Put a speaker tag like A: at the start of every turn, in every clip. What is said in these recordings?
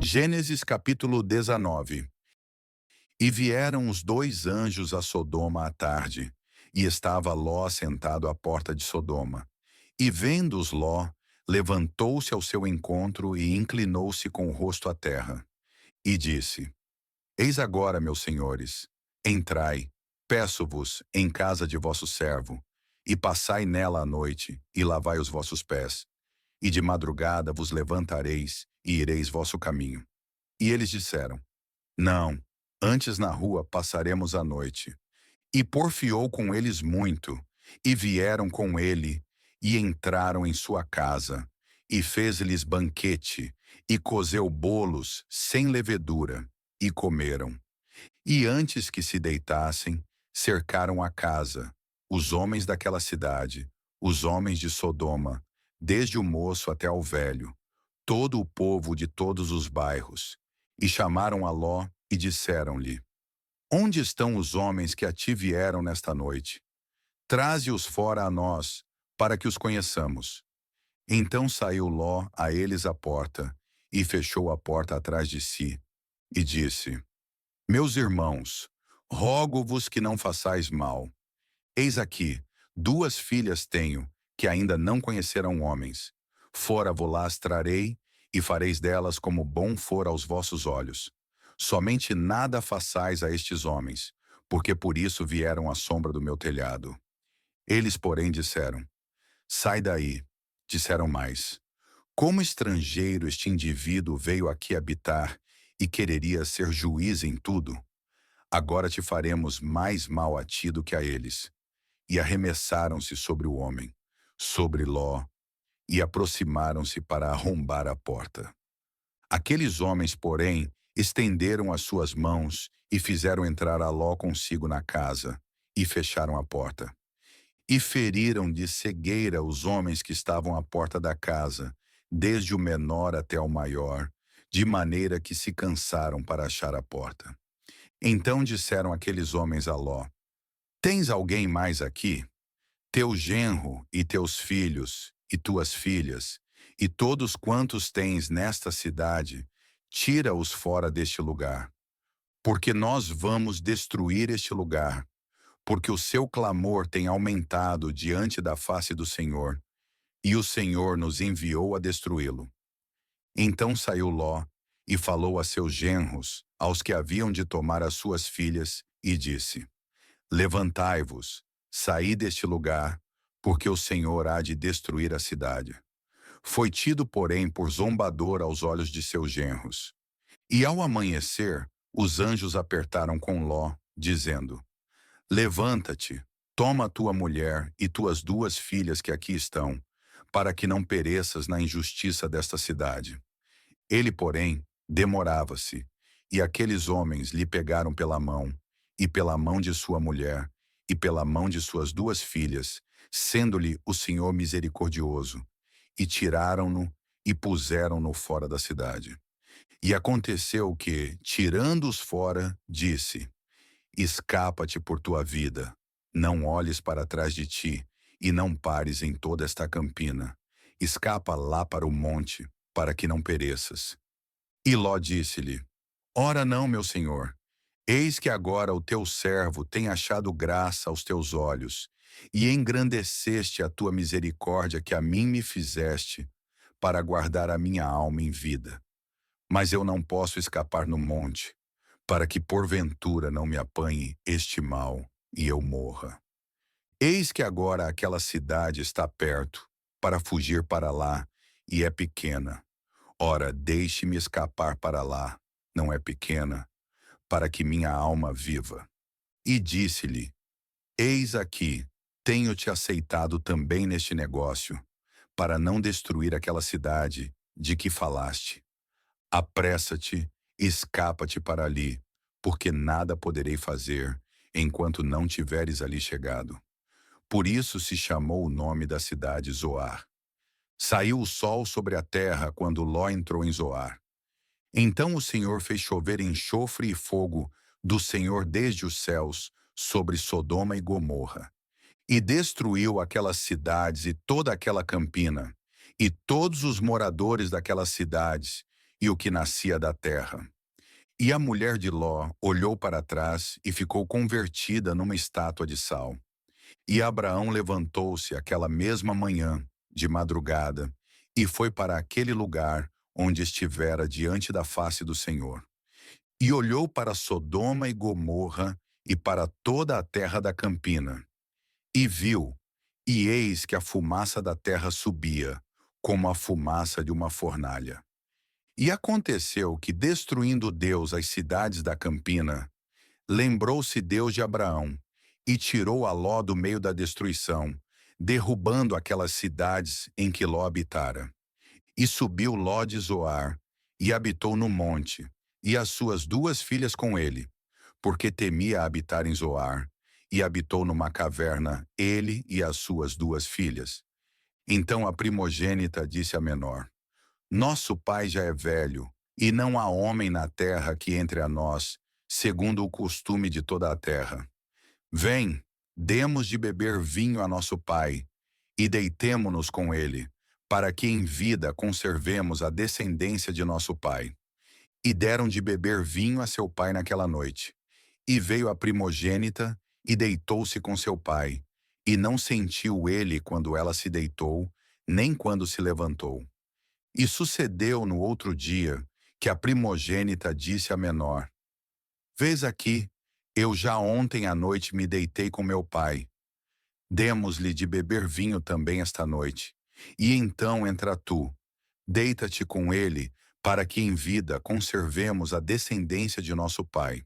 A: Gênesis capítulo 19. E vieram os dois anjos a Sodoma à tarde, e estava Ló sentado à porta de Sodoma. E vendo-os Ló, levantou-se ao seu encontro e inclinou-se com o rosto à terra. E disse: Eis agora, meus senhores, entrai, peço-vos, em casa de vosso servo, e passai nela a noite, e lavai os vossos pés. E de madrugada vos levantareis, e ireis vosso caminho. E eles disseram: Não, antes na rua passaremos a noite. E porfiou com eles muito, e vieram com ele, e entraram em sua casa, e fez-lhes banquete, e cozeu bolos sem levedura, e comeram. E antes que se deitassem, cercaram a casa, os homens daquela cidade, os homens de Sodoma, desde o moço até ao velho, todo o povo de todos os bairros, e chamaram a Ló e disseram-lhe: Onde estão os homens que a ti vieram nesta noite? Traze-os fora a nós, para que os conheçamos. Então saiu Ló a eles à porta, e fechou a porta atrás de si, e disse: Meus irmãos, rogo-vos que não façais mal. Eis aqui, duas filhas tenho, que ainda não conheceram homens. Fora vou-las trarei, e fareis delas como bom for aos vossos olhos. Somente nada façais a estes homens, porque por isso vieram à sombra do meu telhado. Eles, porém, disseram: Sai daí. Disseram mais: Como estrangeiro este indivíduo veio aqui habitar e quereria ser juiz em tudo? Agora te faremos mais mal a ti do que a eles. E arremessaram-se sobre o homem, sobre Ló, e aproximaram-se para arrombar a porta. Aqueles homens, porém, estenderam as suas mãos e fizeram entrar a Ló consigo na casa, e fecharam a porta. E feriram de cegueira os homens que estavam à porta da casa, desde o menor até o maior, de maneira que se cansaram para achar a porta. Então disseram aqueles homens a Ló: Tens alguém mais aqui? Teu genro e teus filhos e tuas filhas, e todos quantos tens nesta cidade, tira-os fora deste lugar. Porque nós vamos destruir este lugar, porque o seu clamor tem aumentado diante da face do Senhor, e o Senhor nos enviou a destruí-lo. Então saiu Ló e falou a seus genros, aos que haviam de tomar as suas filhas, e disse: Levantai-vos, saí deste lugar, porque o Senhor há de destruir a cidade. Foi tido, porém, por zombador aos olhos de seus genros. E ao amanhecer, os anjos apertaram com Ló, dizendo: Levanta-te, toma tua mulher e tuas duas filhas que aqui estão, para que não pereças na injustiça desta cidade. Ele, porém, demorava-se, e aqueles homens lhe pegaram pela mão, e pela mão de sua mulher, e pela mão de suas duas filhas, sendo-lhe o Senhor misericordioso, e tiraram-no e puseram-no fora da cidade. E aconteceu que, tirando-os fora, disse: Escapa-te por tua vida, não olhes para trás de ti, e não pares em toda esta campina. Escapa lá para o monte, para que não pereças. E Ló disse-lhe: Ora não, meu senhor, eis que agora o teu servo tem achado graça aos teus olhos, e engrandeceste a tua misericórdia que a mim me fizeste, para guardar a minha alma em vida. Mas eu não posso escapar no monte, para que porventura não me apanhe este mal e eu morra. Eis que agora aquela cidade está perto, para fugir para lá, e é pequena. Ora, deixe-me escapar para lá, não é pequena, para que minha alma viva. E disse-lhe: Eis aqui, tenho-te aceitado também neste negócio, para não destruir aquela cidade de que falaste. Apressa-te, escapa-te para ali, porque nada poderei fazer, enquanto não tiveres ali chegado. Por isso se chamou o nome da cidade Zoar. Saiu o sol sobre a terra quando Ló entrou em Zoar. Então o Senhor fez chover enxofre e fogo do Senhor desde os céus sobre Sodoma e Gomorra, e destruiu aquelas cidades e toda aquela campina, e todos os moradores daquelas cidades, e o que nascia da terra. E a mulher de Ló olhou para trás e ficou convertida numa estátua de sal. E Abraão levantou-se aquela mesma manhã, de madrugada, e foi para aquele lugar onde estivera diante da face do Senhor. E olhou para Sodoma e Gomorra e para toda a terra da campina. E viu, e eis que a fumaça da terra subia, como a fumaça de uma fornalha. E aconteceu que, destruindo Deus as cidades da campina, lembrou-se Deus de Abraão, e tirou a Ló do meio da destruição, derrubando aquelas cidades em que Ló habitara. E subiu Ló de Zoar, e habitou no monte, e as suas duas filhas com ele, porque temia habitar em Zoar, e habitou numa caverna, ele e as suas duas filhas. Então a primogênita disse à menor: Nosso pai já é velho, e não há homem na terra que entre a nós, segundo o costume de toda a terra. Vem, demos de beber vinho a nosso pai, e deitemo-nos com ele, para que em vida conservemos a descendência de nosso pai. E deram de beber vinho a seu pai naquela noite. E veio a primogênita, e deitou-se com seu pai, e não sentiu ele quando ela se deitou, nem quando se levantou. E sucedeu no outro dia, que a primogênita disse à menor: Vês aqui, eu já ontem à noite me deitei com meu pai. Demos-lhe de beber vinho também esta noite. E então entra tu, deita-te com ele, para que em vida conservemos a descendência de nosso pai.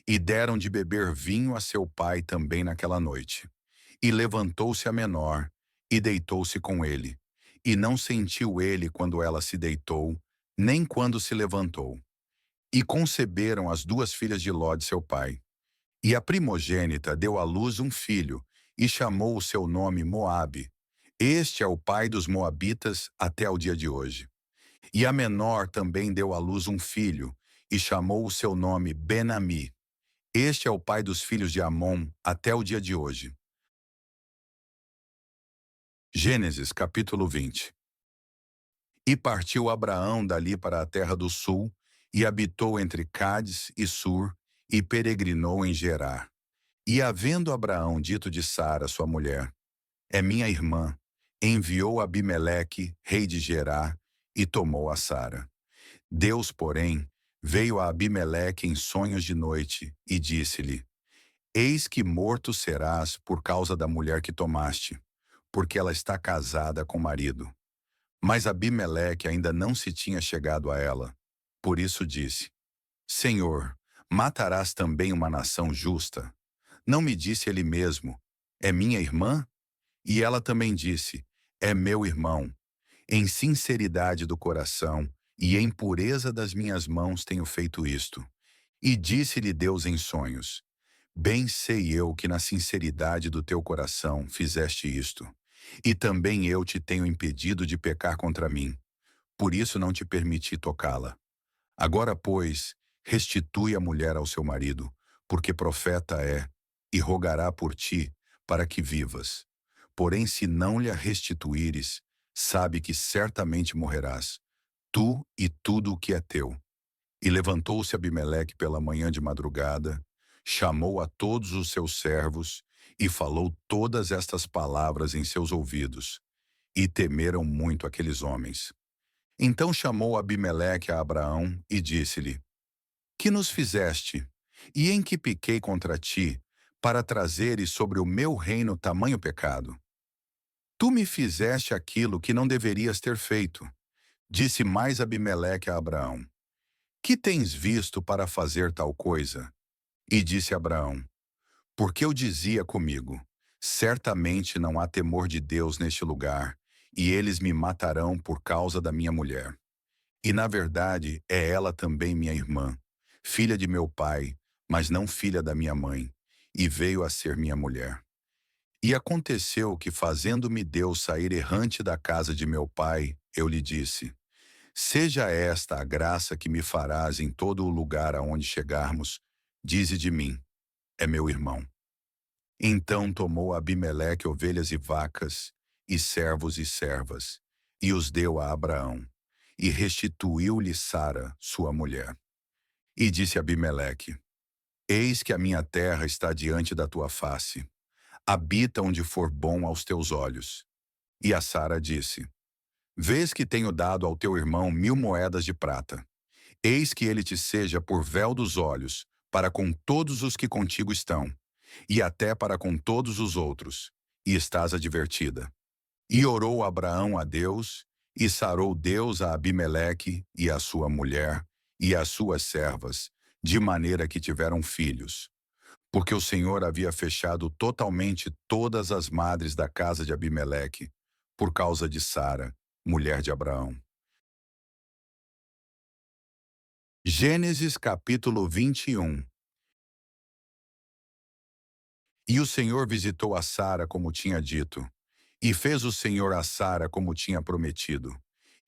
A: E deram de beber vinho a seu pai também naquela noite. E levantou-se a menor, e deitou-se com ele. E não sentiu ele quando ela se deitou, nem quando se levantou. E conceberam as duas filhas de Ló de seu pai. E a primogênita deu à luz um filho, e chamou o seu nome Moabe. Este é o pai dos moabitas até o dia de hoje. E a menor também deu à luz um filho, e chamou o seu nome Ben-Ami. Este é o pai dos filhos de Amon até o dia de hoje. Gênesis capítulo 20. E partiu Abraão dali para a terra do sul, e habitou entre Cádiz e Sur, e peregrinou em Gerar. E havendo Abraão dito de Sara, sua mulher: É minha irmã, enviou Abimeleque, rei de Gerar, e tomou a Sara. Deus, porém, veio a Abimeleque em sonhos de noite, e disse-lhe: Eis que morto serás por causa da mulher que tomaste, porque ela está casada com o marido. Mas Abimeleque ainda não se tinha chegado a ela. Por isso disse: Senhor, matarás também uma nação justa? Não me disse ele mesmo: É minha irmã? E ela também disse: É meu irmão. Em sinceridade do coração e em pureza das minhas mãos tenho feito isto. E disse-lhe Deus em sonhos: Bem sei eu que na sinceridade do teu coração fizeste isto. E também eu te tenho impedido de pecar contra mim. Por isso não te permiti tocá-la. Agora, pois, restitui a mulher ao seu marido, porque profeta é, e rogará por ti, para que vivas. Porém, se não lhe a restituíres, sabe que certamente morrerás, tu e tudo o que é teu. E levantou-se Abimeleque pela manhã de madrugada, chamou a todos os seus servos, e falou todas estas palavras em seus ouvidos. E temeram muito aqueles homens. Então chamou Abimeleque a Abraão e disse-lhe: Que nos fizeste? E em que pequei contra ti, para trazeres sobre o meu reino tamanho pecado? Tu me fizeste aquilo que não deverias ter feito. Disse mais Abimeleque a Abraão: Que tens visto para fazer tal coisa? E disse Abraão: Porque eu dizia comigo: Certamente não há temor de Deus neste lugar, e eles me matarão por causa da minha mulher. E na verdade é ela também minha irmã, filha de meu pai, mas não filha da minha mãe, e veio a ser minha mulher. E aconteceu que, fazendo-me Deus sair errante da casa de meu pai, eu lhe disse: Seja esta a graça que me farás em todo o lugar aonde chegarmos, dize de mim: É meu irmão. Então tomou Abimeleque ovelhas e vacas, e servos e servas, e os deu a Abraão. e restituiu-lhe Sara, sua mulher. E disse Abimeleque: Eis que a minha terra está diante da tua face. Habita onde for bom aos teus olhos. E a Sara disse: Vês que tenho dado ao teu irmão 1000 moedas de prata. Eis que ele te seja por véu dos olhos, para com todos os que contigo estão, e até para com todos os outros, e estás advertida. E orou Abraão a Deus, e sarou Deus a Abimeleque e a sua mulher, e as suas servas, de maneira que tiveram filhos. Porque o Senhor havia fechado totalmente todas as madres da casa de Abimeleque, por causa de Sara, mulher de Abraão. Gênesis capítulo 21. E o Senhor visitou a Sara como tinha dito, e fez o Senhor a Sara como tinha prometido.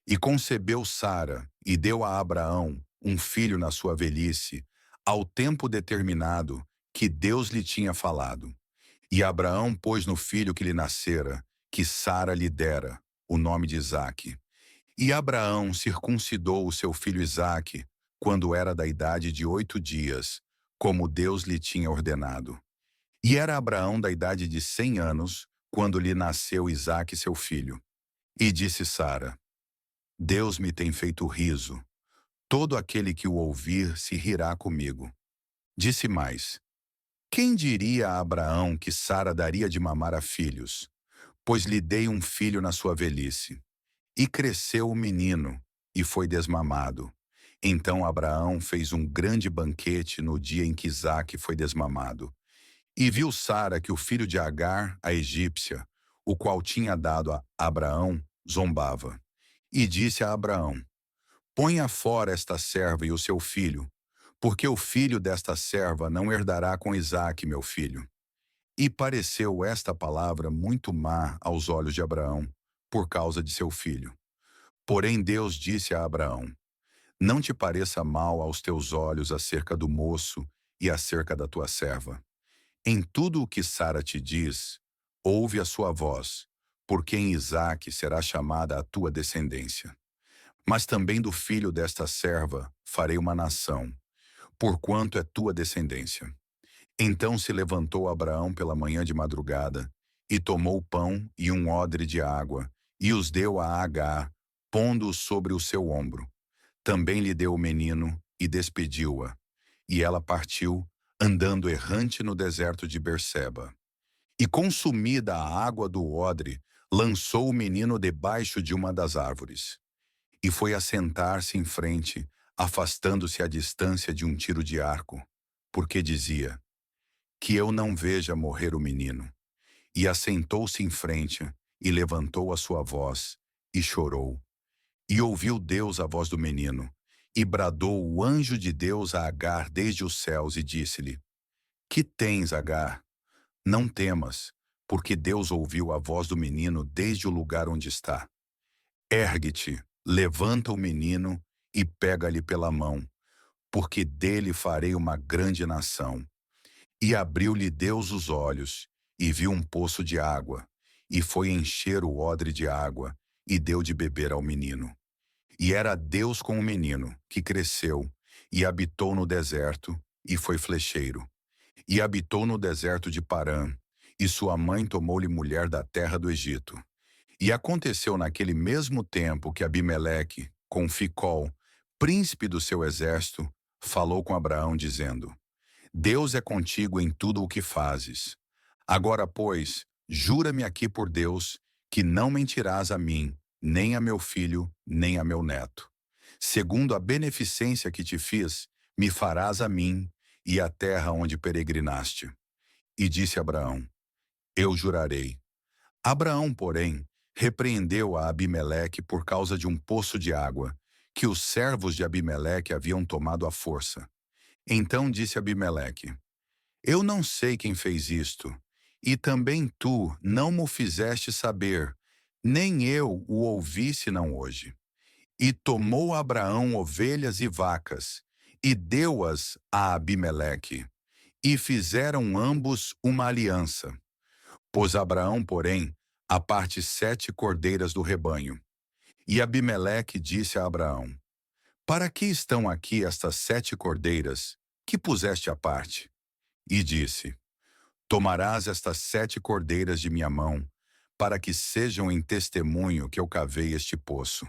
A: E concebeu Sara, e deu a Abraão um filho na sua velhice, ao tempo determinado que Deus lhe tinha falado. E Abraão pôs no filho que lhe nascera, que Sara lhe dera, o nome de Isaque. E Abraão circuncidou o seu filho Isaque, quando era da idade de 8 dias, como Deus lhe tinha ordenado. E era Abraão da idade de 100 anos, quando lhe nasceu Isaque seu filho. E disse Sara: Deus me tem feito riso. Todo aquele que o ouvir se rirá comigo. Disse mais: Quem diria a Abraão que Sara daria de mamar a filhos? Pois lhe dei um filho na sua velhice. E cresceu o menino, e foi desmamado. Então Abraão fez um grande banquete no dia em que Isaque foi desmamado. E viu Sara que o filho de Agar, a egípcia, o qual tinha dado a Abraão, zombava. E disse a Abraão: Ponha fora esta serva e o seu filho, porque o filho desta serva não herdará com Isaque, meu filho. E pareceu esta palavra muito má aos olhos de Abraão, por causa de seu filho. Porém Deus disse a Abraão: Não te pareça mal aos teus olhos acerca do moço e acerca da tua serva. Em tudo o que Sara te diz, ouve a sua voz, porque em Isaque será chamada a tua descendência. Mas também do filho desta serva farei uma nação, porquanto é tua descendência. Então se levantou Abraão pela manhã de madrugada, e tomou pão e um odre de água, e os deu a Agar, pondo-os sobre o seu ombro. Também lhe deu o menino, e despediu-a. E ela partiu, andando errante no deserto de Berseba. E consumida a água do odre, lançou o menino debaixo de uma das árvores. E foi assentar-se em frente, afastando-se à distância de um tiro de arco, porque dizia: Que eu não veja morrer o menino. E assentou-se em frente, e levantou a sua voz, e chorou. E ouviu Deus a voz do menino, e bradou o anjo de Deus a Agar desde os céus, e disse-lhe: Que tens, Agar? Não temas, porque Deus ouviu a voz do menino desde o lugar onde está. Ergue-te, levanta o menino e pega-lhe pela mão, porque dele farei uma grande nação. E abriu-lhe Deus os olhos, e viu um poço de água, e foi encher o odre de água, e deu de beber ao menino. E era Deus com o menino, que cresceu, e habitou no deserto, e foi flecheiro. E habitou no deserto de Parã, e sua mãe tomou-lhe mulher da terra do Egito. E aconteceu naquele mesmo tempo que Abimeleque, com Ficol, príncipe do seu exército, falou com Abraão, dizendo: Deus é contigo em tudo o que fazes. Agora, pois, jura-me aqui por Deus, que não mentirás a mim, nem a meu filho, nem a meu neto. Segundo a beneficência que te fiz, me farás a mim e à terra onde peregrinaste. E disse Abraão: Eu jurarei. Abraão, porém, repreendeu a Abimeleque por causa de um poço de água, que os servos de Abimeleque haviam tomado à força. Então disse Abimeleque: Eu não sei quem fez isto, e também tu não mo fizeste saber, nem eu o ouvi senão hoje. E tomou Abraão ovelhas e vacas, e deu-as a Abimeleque, e fizeram ambos uma aliança. Pôs Abraão, porém, à parte 7 cordeiras do rebanho. E Abimeleque disse a Abraão: Para que estão aqui estas 7 cordeiras que puseste à parte? E disse: Tomarás estas 7 cordeiras de minha mão, para que sejam em testemunho que eu cavei este poço.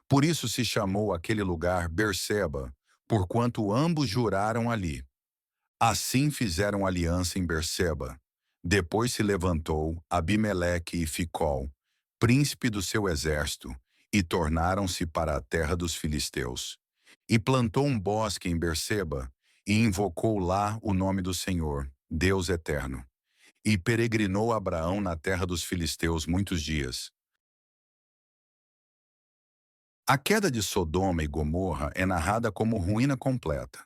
A: Por isso se chamou aquele lugar Berseba, porquanto ambos juraram ali. Assim fizeram aliança em Berseba. Depois se levantou Abimeleque e Ficol, príncipe do seu exército, e tornaram-se para a terra dos filisteus. E plantou um bosque em Berseba, e invocou lá o nome do Senhor, Deus eterno. E peregrinou Abraão na terra dos filisteus muitos dias. A queda de Sodoma e Gomorra é narrada como ruína completa.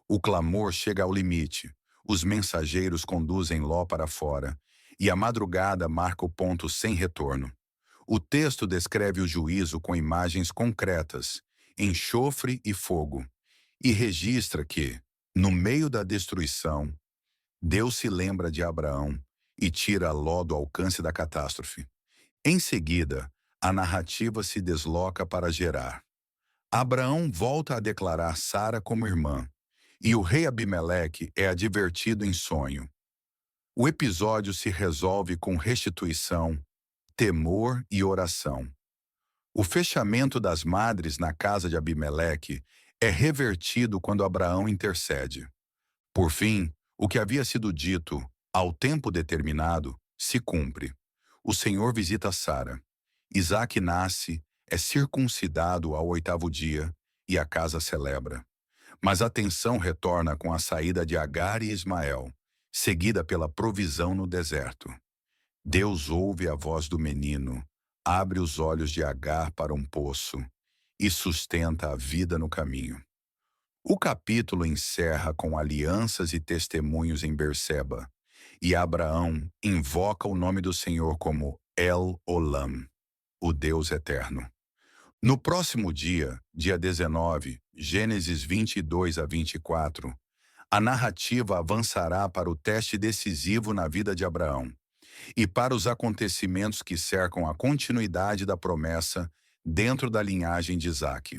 A: O clamor chega ao limite, os mensageiros conduzem Ló para fora, e a madrugada marca o ponto sem retorno. O texto descreve o juízo com imagens concretas, enxofre e fogo, e registra que, no meio da destruição, Deus se lembra de Abraão e tira Ló do alcance da catástrofe. Em seguida, a narrativa se desloca para Gerar. Abraão volta a declarar Sara como irmã, e o rei Abimeleque é advertido em sonho. O episódio se resolve com restituição, temor e oração. O fechamento das madres na casa de Abimeleque é revertido quando Abraão intercede. Por fim, o que havia sido dito, ao tempo determinado, se cumpre. O Senhor visita Sara. Isaque nasce, é circuncidado ao 8º dia, e a casa celebra. Mas a tensão retorna com a saída de Agar e Ismael, seguida pela provisão no deserto. Deus ouve a voz do menino, abre os olhos de Agar para um poço e sustenta a vida no caminho. O capítulo encerra com alianças e testemunhos em Berseba, e Abraão invoca o nome do Senhor como El Olam, o Deus eterno. No próximo dia, dia 19, Gênesis 22 a 24, a narrativa avançará para o teste decisivo na vida de Abraão e para os acontecimentos que cercam a continuidade da promessa dentro da linhagem de Isaque.